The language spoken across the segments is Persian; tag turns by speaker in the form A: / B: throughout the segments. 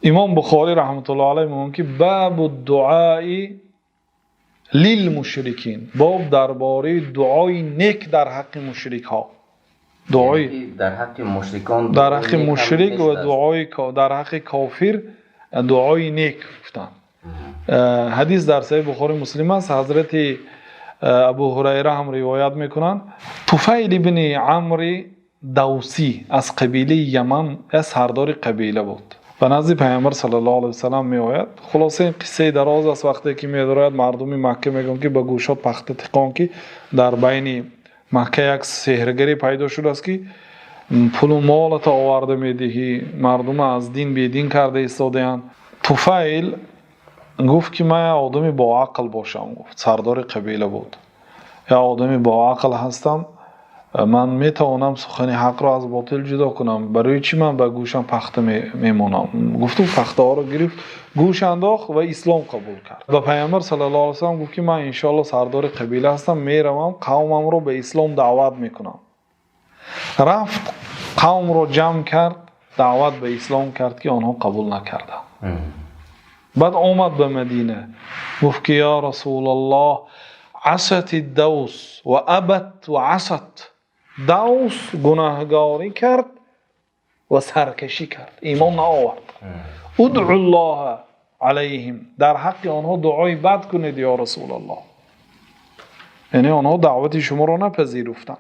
A: امام بخاری رحمت الله علیه میگه که باب الدعاء للمشرکین، باب درباره دعای نیک در حق مشرک ها. دعای
B: در حق مشرکان،
A: در حق مشرک و دعای در حق کافر دعای نیک گفتن. حدیث در صحیح بخاری مسلم است. حضرت ابو هریره هم روایت میکنند طفیل بن عمرو دوسی از قبیله یمن سردار قبیله بود. به نزد پیامبر صلی الله علیه و سلم می آید. خلاصه این قصه دراز است. وقتی که می آید مردم مکه میگن که به گوشا پخته تقان که در بین مکه یک سحرگری پیدا شده است که پول و مالت آورده میدهی، مردم از دین بی دین کرده ایستاده‌اند. طفیل گفت که من آدمی با عقل باشم. گفت سردار قبیله بود. یا آدمی با عقل هستم، من میتوانم سخن حق را از باطل جدا کنم. برای چی من به گوشم پخته میمونم؟ گفتم پخته ها را گرفت، گوش انداخت و اسلام قبول کرد. و پیامبر صلی الله علیه و سلم گفت که من انشاءالله سردار قبیله هستم، میروم قومم رو به اسلام دعوت میکنم. رفت قوم رو جمع کرد، دعوت به اسلام کرد که آنها قبول نکردند. بعد آمد به مدینه گفت که یا رسول الله عصت دوس و ابت و عصت. دوس گناهگاری کرد و سرکشی کرد، ایمان نآورد. ادعو الله علیهم، در حق آنها دعای بد کنید یا رسول الله. یعنی آنها دعوت شما را نپذیرفتند،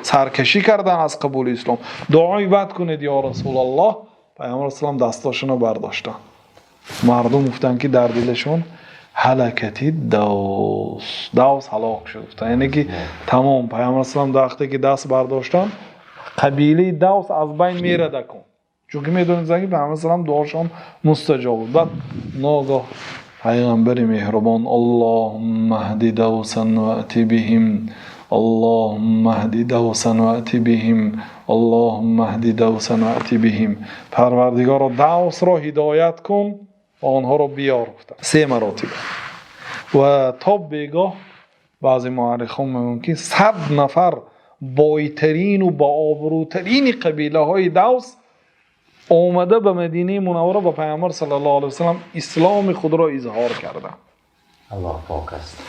A: سرکشی کردن از قبول اسلام. دعای بد کنید یا رسول الله. پیامبر اسلام دستاشون رو برداشتن. مردم گفتن که در دلشون هلاکتی دوس هلاک شد. یعنی که تمام. پیامبر اسلام وقتی که دست برداشتن قبیله دوس از بین میره دکن، چون که میدونید که پیامبر اسلام دعاشون مستجاب بود. بعد ناگاه پیامبر مهربان اللهم اهد دوسا و اتی بهم، اللهم اهد دوسا و اتی بهم، اللهم اهد دوسا و اتی بهم. پروردگارا دوس را هدایت کن و آنها را بیار. 3 مراتب. و تا بگاه بعضی مورخان میگن که 100 نفر بایترین و با آبروترین قبیله های دوس آمده به مدینه منوره با پیامبر صلی الله علیه و سلم اسلام خود را اظهار کردند.
B: الله پاک است.